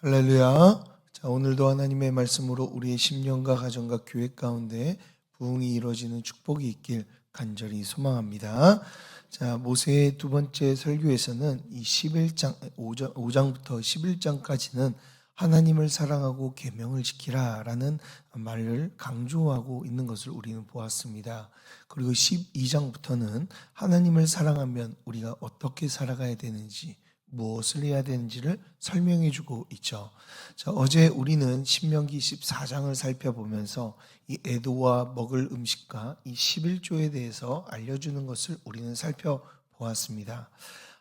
할렐루야. 자, 오늘도 하나님의 말씀으로 우리의 심령과 가정과 교회 가운데 부흥이 이루어지는 축복이 있길 간절히 소망합니다. 자, 모세의 두 번째 설교에서는 이 11장 5장부터 11장까지는 하나님을 사랑하고 계명을 지키라라는 말을 강조하고 있는 것을 우리는 보았습니다. 그리고 12장부터는 하나님을 사랑하면 우리가 어떻게 살아가야 되는지, 무엇을 해야 되는지를 설명해 주고 있죠. 자, 어제 우리는 신명기 14장을 살펴보면서 이 애도와 먹을 음식과 이 11조에 대해서 알려주는 것을 우리는 살펴보았습니다.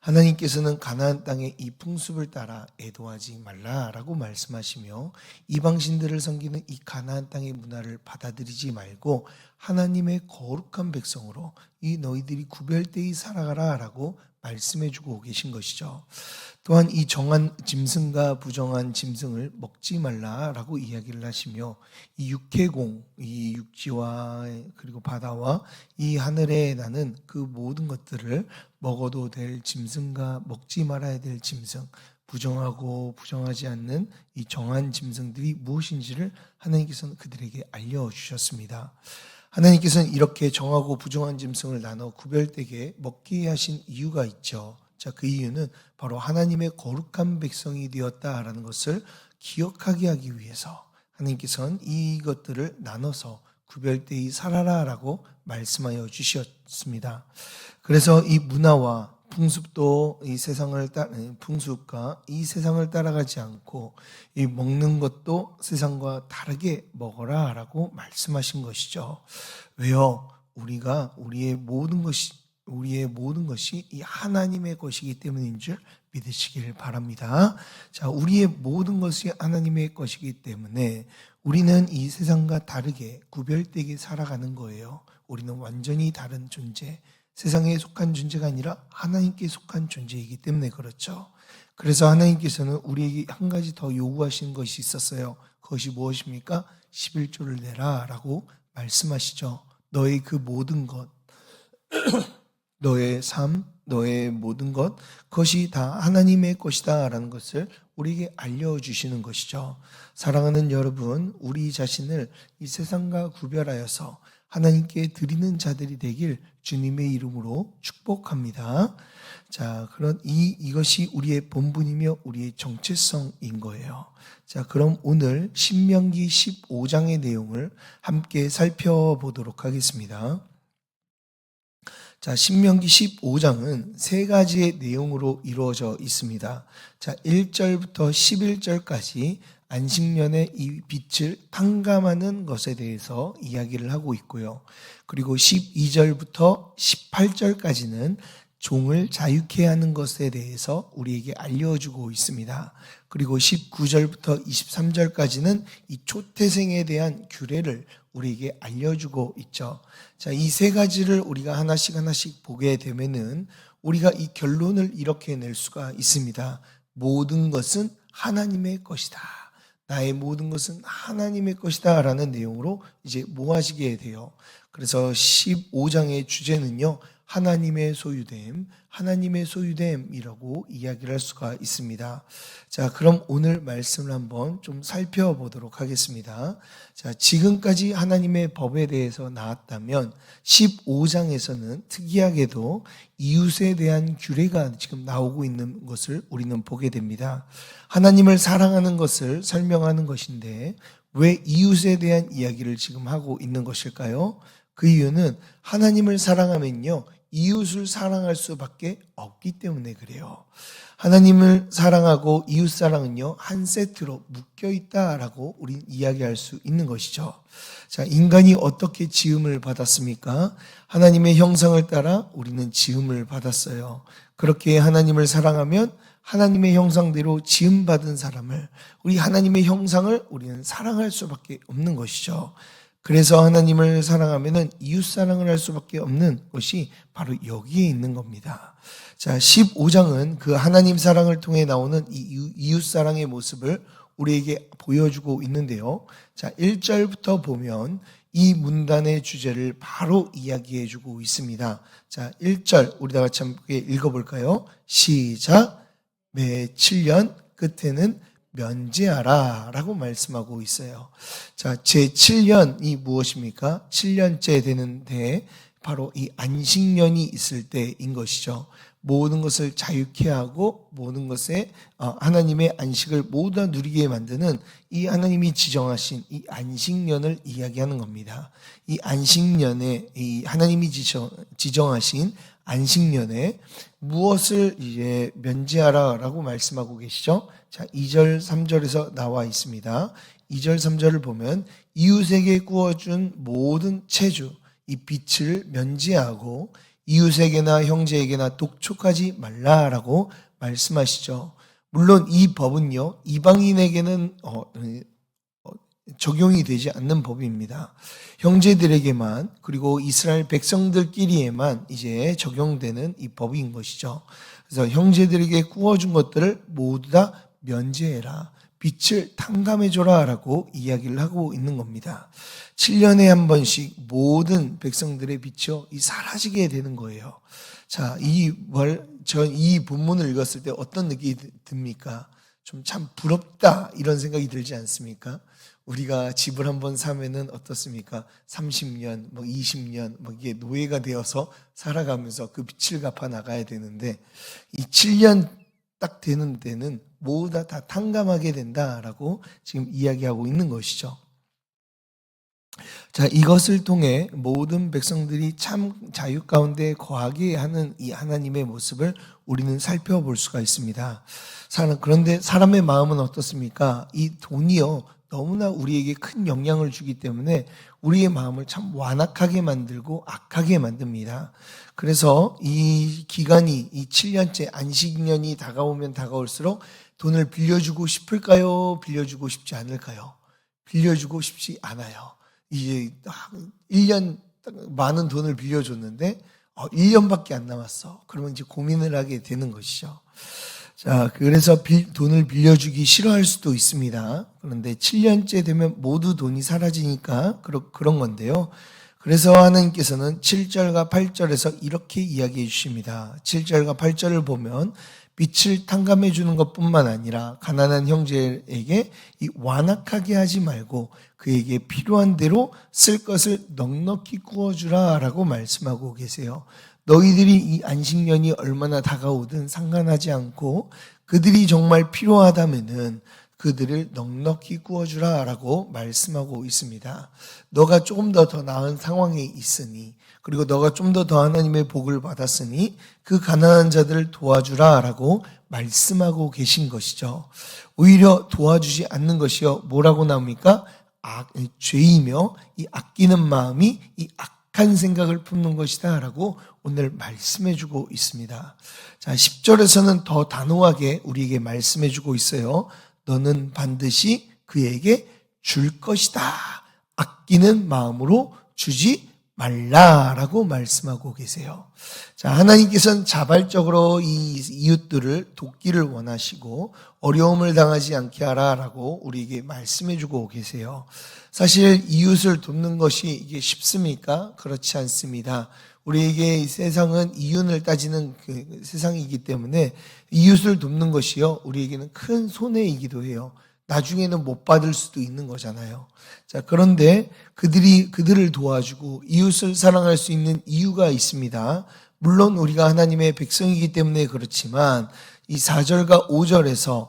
하나님께서는 가나안 땅의 이 풍습을 따라 애도하지 말라라고 말씀하시며 이방신들을 섬기는 이 가나안 땅의 문화를 받아들이지 말고 하나님의 거룩한 백성으로 이 너희들이 구별되이 살아가라라고 말씀해주고 계신 것이죠. 또한 이 정한 짐승과 부정한 짐승을 먹지 말라라고 이야기를 하시며 이 육해공, 이 육지와 그리고 바다와 이 하늘에 나는 그 모든 것들을 먹어도 될 짐승과 먹지 말아야 될 짐승, 부정하고 부정하지 않는 이 정한 짐승들이 무엇인지를 하나님께서는 그들에게 알려주셨습니다. 하나님께서는 이렇게 정하고 부정한 짐승을 나눠 구별되게 먹게 하신 이유가 있죠. 자, 그 이유는 바로 하나님의 거룩한 백성이 되었다라는 것을 기억하게 하기 위해서 하나님께서는 이것들을 나눠서 구별되이 살아라라고 말씀하여 주셨습니다. 그래서 이 문화와 풍습도 풍습과 이 세상을 따라가지 않고 이 먹는 것도 세상과 다르게 먹어라라고 말씀하신 것이죠. 왜요? 우리의 모든 것이 이 하나님의 것이기 때문인 줄 믿으시길 바랍니다. 자, 우리의 모든 것이 하나님의 것이기 때문에 우리는 이 세상과 다르게 구별되게 살아가는 거예요. 우리는 완전히 다른 존재, 세상에 속한 존재가 아니라 하나님께 속한 존재이기 때문에 그렇죠. 그래서 하나님께서는 우리에게 한 가지 더 요구하신 것이 있었어요. 그것이 무엇입니까? 11조를 내라 라고 말씀하시죠. 너의 그 모든 것, 너의 삶, 너의 모든 것, 그것이 다 하나님의 것이다 라는 것을 우리에게 알려주시는 것이죠. 사랑하는 여러분, 우리 자신을 이 세상과 구별하여서 하나님께 드리는 자들이 되길 주님의 이름으로 축복합니다. 자, 이것이 우리의 본분이며 우리의 정체성인 거예요. 자, 그럼 오늘 신명기 15장의 내용을 함께 살펴보도록 하겠습니다. 자, 신명기 15장은 세 가지의 내용으로 이루어져 있습니다. 자, 1절부터 11절까지 안식년의 이 빛을 탕감하는 것에 대해서 이야기를 하고 있고요. 그리고 12절부터 18절까지는 종을 자유케 하는 것에 대해서 우리에게 알려주고 있습니다. 그리고 19절부터 23절까지는 이 초태생에 대한 규례를 우리에게 알려주고 있죠. 자, 이 세 가지를 우리가 하나씩 보게 되면은 우리가 이 결론을 이렇게 낼 수가 있습니다. 모든 것은 하나님의 것이다. 나의 모든 것은 하나님의 것이다 라는 내용으로 이제 모아지게 돼요. 그래서 15장의 주제는요, 하나님의 소유됨이라고 이야기를 할 수가 있습니다. 자, 그럼 오늘 말씀을 한번 좀 살펴보도록 하겠습니다. 자, 지금까지 하나님의 법에 대해서 나왔다면 15장에서는 특이하게도 이웃에 대한 규례가 지금 나오고 있는 것을 우리는 보게 됩니다. 하나님을 사랑하는 것을 설명하는 것인데 왜 이웃에 대한 이야기를 지금 하고 있는 것일까요? 그 이유는 하나님을 사랑하면요, 이웃을 사랑할 수밖에 없기 때문에 그래요. 하나님을 사랑하고 이웃 사랑은요, 한 세트로 묶여 있다라고 우리는 이야기할 수 있는 것이죠. 자, 인간이 어떻게 지음을 받았습니까? 하나님의 형상을 따라 우리는 지음을 받았어요. 그렇게 하나님을 사랑하면 하나님의 형상대로 지음받은 사람을, 우리 하나님의 형상을 우리는 사랑할 수밖에 없는 것이죠. 그래서 하나님을 사랑하면은 이웃 사랑을 할 수밖에 없는 것이 바로 여기에 있는 겁니다. 자, 15장은 그 하나님 사랑을 통해 나오는 이 이웃 사랑의 모습을 우리에게 보여주고 있는데요. 자, 1절부터 보면 이 문단의 주제를 바로 이야기해 주고 있습니다. 자, 1절 우리 다 같이 함께 읽어볼까요? 시작. 매 7년 끝에는 면제하라 라고 말씀하고 있어요. 자, 제7년이 무엇입니까? 7년째 되는데 바로 이 안식년이 있을 때인 것이죠. 모든 것을 자유케 하고 모든 것에 하나님의 안식을 모두 다 누리게 만드는 이 하나님이 지정하신 이 안식년을 이야기하는 겁니다. 이 안식년에 이 하나님이 지정하신 안식년에 무엇을 이제 면제하라라고 말씀하고 계시죠? 자, 2절 3절에서 나와 있습니다. 2절 3절을 보면 이웃에게 구워준 모든 체주 이 빛을 면제하고 이웃에게나 형제에게나 독촉하지 말라라고 말씀하시죠. 물론 이 법은요, 이방인에게는 적용이 되지 않는 법입니다. 형제들에게만 그리고 이스라엘 백성들끼리에만 이제 적용되는 이 법인 것이죠. 그래서 형제들에게 구워준 것들을 모두 다 면제해라. 빛을 탕감해줘라 라고 이야기를 하고 있는 겁니다. 7년에 한 번씩 모든 백성들의 빛이 사라지게 되는 거예요. 자, 이 본문을 읽었을 때 어떤 느낌이 듭니까? 좀 참 부럽다 이런 생각이 들지 않습니까? 우리가 집을 한번 사면은 어떻습니까? 30년, 20년, 이게 노예가 되어서 살아가면서 그 빚을 갚아 나가야 되는데 이 7년 딱 되는 데는 모두 다 탕감하게 된다라고 지금 이야기하고 있는 것이죠. 자, 이것을 통해 모든 백성들이 참 자유 가운데 거하게 하는 이 하나님의 모습을 우리는 살펴볼 수가 있습니다. 그런데 사람의 마음은 어떻습니까? 이 돈이요, 너무나 우리에게 큰 영향을 주기 때문에 우리의 마음을 참 완악하게 만들고 악하게 만듭니다. 그래서 이 기간이 이 7년째 안식년이 다가오면 다가올수록 돈을 빌려주고 싶을까요? 빌려주고 싶지 않을까요? 빌려주고 싶지 않아요. 이제 1년 많은 돈을 빌려줬는데 1년밖에 안 남았어. 그러면 이제 고민을 하게 되는 것이죠. 자, 그래서 돈을 빌려주기 싫어할 수도 있습니다. 그런데 7년째 되면 모두 돈이 사라지니까 그런 건데요. 그래서 하나님께서는 7절과 8절에서 이렇게 이야기해 주십니다. 7절과 8절을 보면 빛을 탕감해 주는 것뿐만 아니라 가난한 형제에게 완악하게 하지 말고 그에게 필요한 대로 쓸 것을 넉넉히 구워주라 라고 말씀하고 계세요. 너희들이 이 안식년이 얼마나 다가오든 상관하지 않고 그들이 정말 필요하다면은 그들을 넉넉히 구워주라 라고 말씀하고 있습니다. 너가 조금 더 나은 상황에 있으니 그리고 너가 좀 더 하나님의 복을 받았으니 그 가난한 자들을 도와주라 라고 말씀하고 계신 것이죠. 오히려 도와주지 않는 것이요. 뭐라고 나옵니까? 죄이며 이 아끼는 마음이 이 악한 생각을 품는 것이다 라고 오늘 말씀해 주고 있습니다. 자, 10절에서는 더 단호하게 우리에게 말씀해 주고 있어요. 너는 반드시 그에게 줄 것이다. 아끼는 마음으로 주지 말라라고 말씀하고 계세요. 자, 하나님께서는 자발적으로 이 이웃들을 돕기를 원하시고 어려움을 당하지 않게 하라라고 우리에게 말씀해 주고 계세요. 사실 이웃을 돕는 것이 이게 쉽습니까? 그렇지 않습니다. 우리에게 이 세상은 이윤을 따지는 그 세상이기 때문에 이웃을 돕는 것이요, 우리에게는 큰 손해이기도 해요. 나중에는 못 받을 수도 있는 거잖아요. 자, 그런데 그들을 도와주고 이웃을 사랑할 수 있는 이유가 있습니다. 물론 우리가 하나님의 백성이기 때문에 그렇지만 이 4절과 5절에서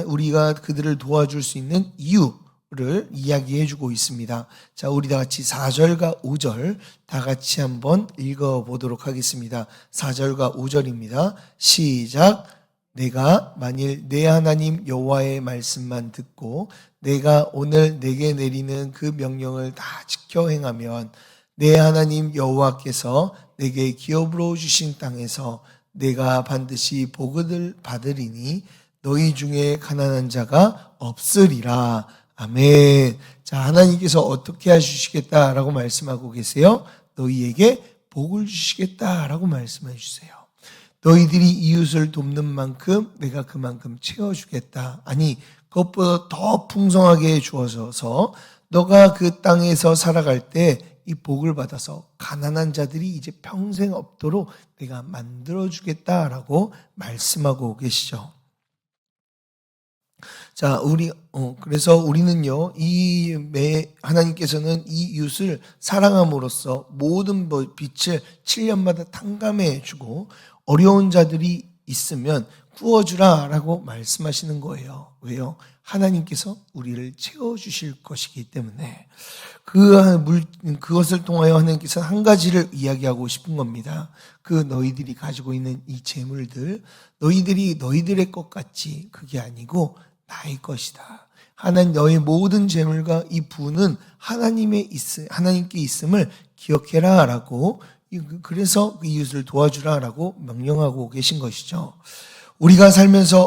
우리가 그들을 도와줄 수 있는 이유를 이야기해 주고 있습니다. 자, 우리 다 같이 4절과 5절 다 같이 한번 읽어보도록 하겠습니다. 4절과 5절입니다. 시작. 내가 만일 내 하나님 여호와의 말씀만 듣고 내가 오늘 내게 내리는 그 명령을 다 지켜 행하면 내 하나님 여호와께서 내게 기업으로 주신 땅에서 내가 반드시 복을 받으리니 너희 중에 가난한 자가 없으리라. 아멘. 자, 하나님께서 어떻게 해주시겠다라고 말씀하고 계세요? 너희에게 복을 주시겠다라고 말씀해 주세요. 너희들이 이웃을 돕는 만큼 내가 그만큼 채워주겠다. 아니, 그것보다 더 풍성하게 주어져서 너가 그 땅에서 살아갈 때 이 복을 받아서 가난한 자들이 이제 평생 없도록 내가 만들어주겠다라고 말씀하고 계시죠. 자, 그래서 우리는요, 하나님께서는 이 이웃을 사랑함으로써 모든 빛을 7년마다 탕감해 주고 어려운 자들이 있으면 구워주라라고 말씀하시는 거예요. 왜요? 하나님께서 우리를 채워주실 것이기 때문에 그것을 통하여 하나님께서 한 가지를 이야기하고 싶은 겁니다. 너희들이 가지고 있는 이 재물들, 너희들이 너희들의 것 같지 그게 아니고 나의 것이다. 하나님 너의 모든 재물과 이 부는 하나님께 있음을 기억해라라고, 그래서 그 이웃을 도와주라라고 명령하고 계신 것이죠. 우리가 살면서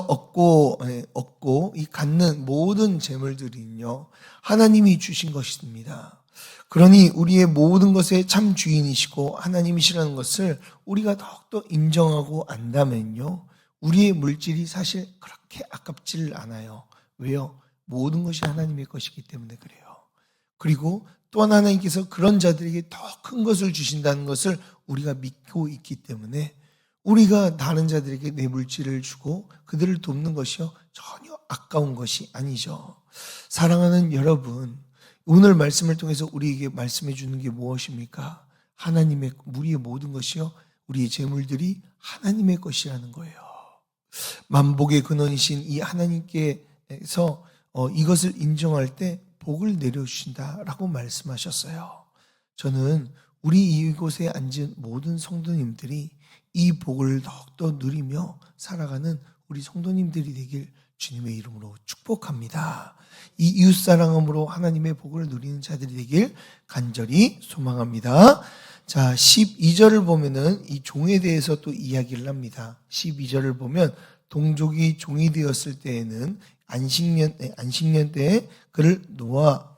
얻고 이 갖는 모든 재물들은요, 하나님이 주신 것입니다. 그러니 우리의 모든 것의 참 주인이시고 하나님이시라는 것을 우리가 더욱더 인정하고 안다면요, 우리의 물질이 사실 그렇게 아깝질 않아요. 왜요? 모든 것이 하나님의 것이기 때문에 그래요. 그리고 또한 하나님께서 그런 자들에게 더 큰 것을 주신다는 것을 우리가 믿고 있기 때문에 우리가 다른 자들에게 내 물질을 주고 그들을 돕는 것이요, 전혀 아까운 것이 아니죠. 사랑하는 여러분, 오늘 말씀을 통해서 우리에게 말씀해 주는 게 무엇입니까? 우리의 모든 것이요, 우리의 재물들이 하나님의 것이라는 거예요. 만복의 근원이신 이 하나님께서 이것을 인정할 때 복을 내려주신다라고 말씀하셨어요. 저는 우리 이곳에 앉은 모든 성도님들이 이 복을 더욱더 누리며 살아가는 우리 성도님들이 되길 주님의 이름으로 축복합니다. 이 이웃사랑함으로 하나님의 복을 누리는 자들이 되길 간절히 소망합니다. 자, 12절을 보면은 이 종에 대해서 또 이야기를 합니다. 12절을 보면 동족이 종이 되었을 때에는 안식년 때에 그를 놓아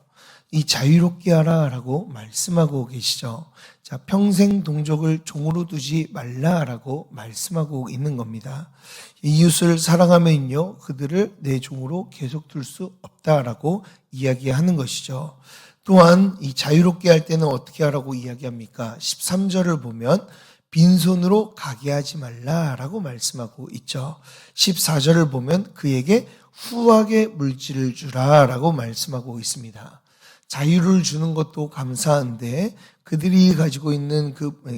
이 자유롭게 하라라고 말씀하고 계시죠. 자, 평생 동족을 종으로 두지 말라라고 말씀하고 있는 겁니다. 이웃을 사랑하면요, 그들을 내 종으로 계속 둘 수 없다라고 이야기하는 것이죠. 또한 이 자유롭게 할 때는 어떻게 하라고 이야기합니까? 13절을 보면 빈손으로 가게 하지 말라라고 말씀하고 있죠. 14절을 보면 그에게 후하게 물질을 주라라고 말씀하고 있습니다. 자유를 주는 것도 감사한데 그들이 가지고 있는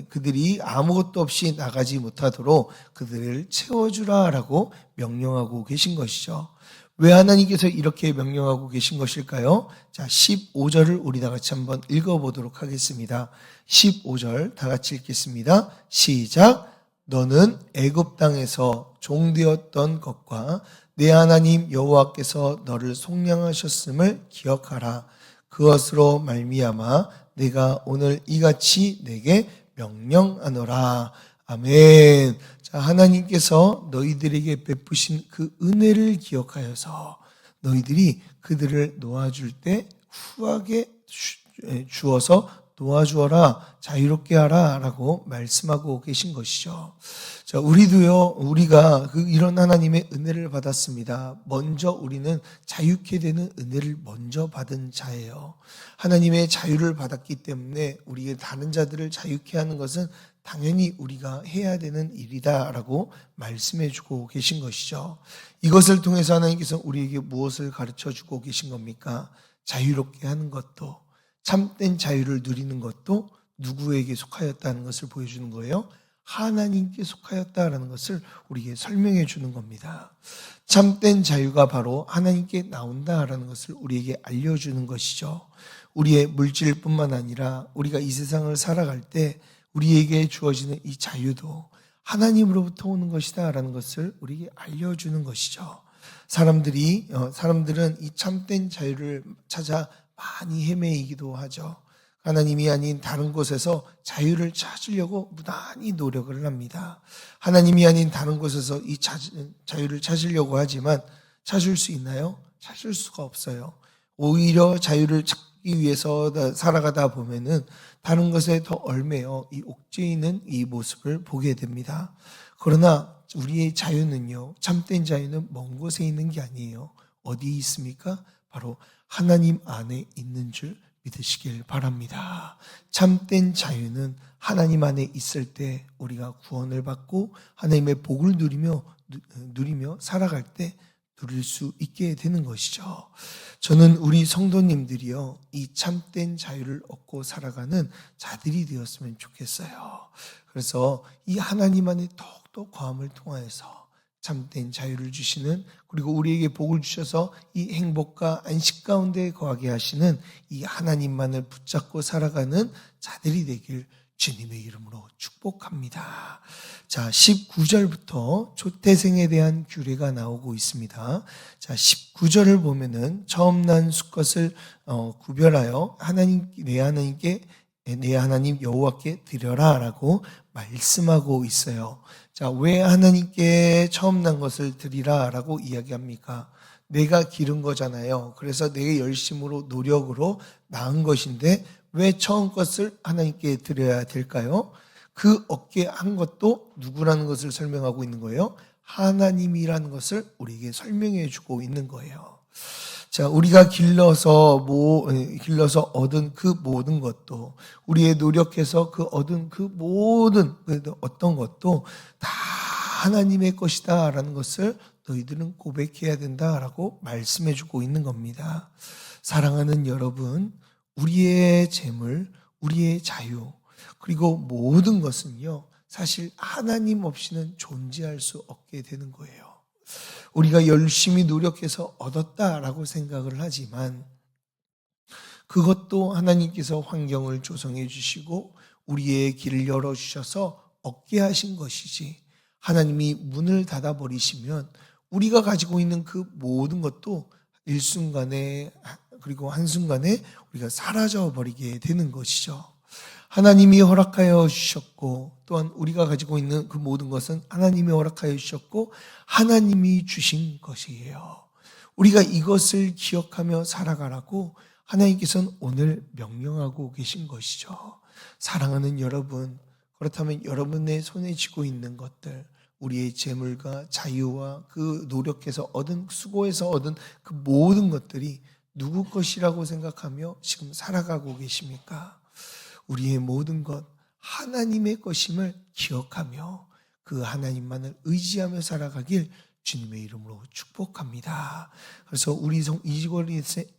그들이 아무것도 없이 나가지 못하도록 그들을 채워주라라고 명령하고 계신 것이죠. 왜 하나님께서 이렇게 명령하고 계신 것일까요? 자, 15절을 우리 다 같이 한번 읽어보도록 하겠습니다. 15절 다 같이 읽겠습니다. 시작. 너는 애굽 땅에서 종되었던 것과 내 하나님 여호와께서 너를 속량하셨음을 기억하라. 그것으로 말미암아 내가 오늘 이같이 내게 명령하노라. 아멘. 자, 하나님께서 너희들에게 베푸신 그 은혜를 기억하여서 너희들이 그들을 놓아줄 때 후하게 주어서 놓아주어라, 자유롭게 하라 라고 말씀하고 계신 것이죠. 자, 우리가 이런 하나님의 은혜를 받았습니다. 먼저 우리는 자유케 되는 은혜를 먼저 받은 자예요. 하나님의 자유를 받았기 때문에 우리의 다른 자들을 자유케 하는 것은 당연히 우리가 해야 되는 일이다라고 말씀해 주고 계신 것이죠. 이것을 통해서 하나님께서 우리에게 무엇을 가르쳐 주고 계신 겁니까? 자유롭게 하는 것도, 참된 자유를 누리는 것도 누구에게 속하였다는 것을 보여주는 거예요? 하나님께 속하였다라는 것을 우리에게 설명해 주는 겁니다. 참된 자유가 바로 하나님께 나온다라는 것을 우리에게 알려주는 것이죠. 우리의 물질뿐만 아니라 우리가 이 세상을 살아갈 때 우리에게 주어지는 이 자유도 하나님으로부터 오는 것이다라는 것을 우리에게 알려주는 것이죠. 사람들은 이 참된 자유를 찾아 많이 헤매이기도 하죠. 하나님이 아닌 다른 곳에서 자유를 찾으려고 무단히 노력을 합니다. 하나님이 아닌 다른 곳에서 이 자유를 찾으려고 하지만 찾을 수 있나요? 찾을 수가 없어요. 오히려 자유를 찾기 위해서 살아가다 보면은 다른 것에 더 얽매여 이 옥죄이는 이 모습을 보게 됩니다. 그러나 우리의 자유는요, 참된 자유는 먼 곳에 있는 게 아니에요. 어디 있습니까? 바로 하나님 안에 있는 줄 믿으시길 바랍니다. 참된 자유는 하나님 안에 있을 때 우리가 구원을 받고 하나님의 복을 누리며 살아갈 때 누릴 수 있게 되는 것이죠. 저는 우리 성도님들이요, 이 참된 자유를 얻고 살아가는 자들이 되었으면 좋겠어요. 그래서 이 하나님 안에 더욱더 거함을 통하여서 참된 자유를 주시는, 그리고 우리에게 복을 주셔서 이 행복과 안식 가운데 거하게 하시는 이 하나님만을 붙잡고 살아가는 자들이 되길 주님의 이름으로 축복합니다. 자, 19절부터 조태생에 대한 규례가 나오고 있습니다. 자, 19절을 보면은 처음 난 수컷을 구별하여 내 하나님 여호와께 드려라라고 말씀하고 있어요. 자, 왜 하나님께 처음 난 것을 드리라라고 이야기합니까? 내가 기른 거잖아요. 그래서 내 열심으로 노력으로 낳은 것인데 왜 처음 것을 하나님께 드려야 될까요? 그 얻게 한 것도 누구라는 것을 설명하고 있는 거예요? 하나님이라는 것을 우리에게 설명해 주고 있는 거예요. 자, 우리가 길러서 얻은 그 모든 것도, 우리의 노력해서 얻은 그 모든 어떤 것도 다 하나님의 것이다라는 것을 너희들은 고백해야 된다라고 말씀해 주고 있는 겁니다. 사랑하는 여러분, 우리의 재물, 우리의 자유, 그리고 모든 것은요, 사실 하나님 없이는 존재할 수 없게 되는 거예요. 우리가 열심히 노력해서 얻었다라고 생각을 하지만 그것도 하나님께서 환경을 조성해 주시고 우리의 길을 열어주셔서 얻게 하신 것이지, 하나님이 문을 닫아버리시면 우리가 가지고 있는 그 모든 것도 일순간에, 그리고 한순간에 우리가 사라져 버리게 되는 것이죠. 하나님이 허락하여 주셨고, 또한 우리가 가지고 있는 그 모든 것은 하나님이 허락하여 주셨고 하나님이 주신 것이에요. 우리가 이것을 기억하며 살아가라고 하나님께서는 오늘 명령하고 계신 것이죠. 사랑하는 여러분, 그렇다면 여러분의 손에 쥐고 있는 것들, 우리의 재물과 자유와 그 노력해서 얻은, 수고해서 얻은 그 모든 것들이 누구 것이라고 생각하며 지금 살아가고 계십니까? 우리의 모든 것 하나님의 것임을 기억하며 그 하나님만을 의지하며 살아가길 주님의 이름으로 축복합니다. 그래서 우리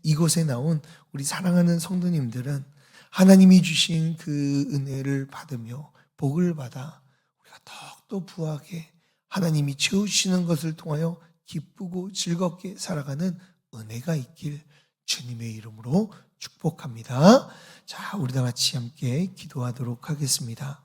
이곳에 나온 우리 사랑하는 성도님들은 하나님이 주신 그 은혜를 받으며 복을 받아 우리가 더욱더 부하게 하나님이 채우시는 것을 통하여 기쁘고 즐겁게 살아가는 은혜가 있길 주님의 이름으로 축복합니다. 자, 우리 다 같이 함께 기도하도록 하겠습니다.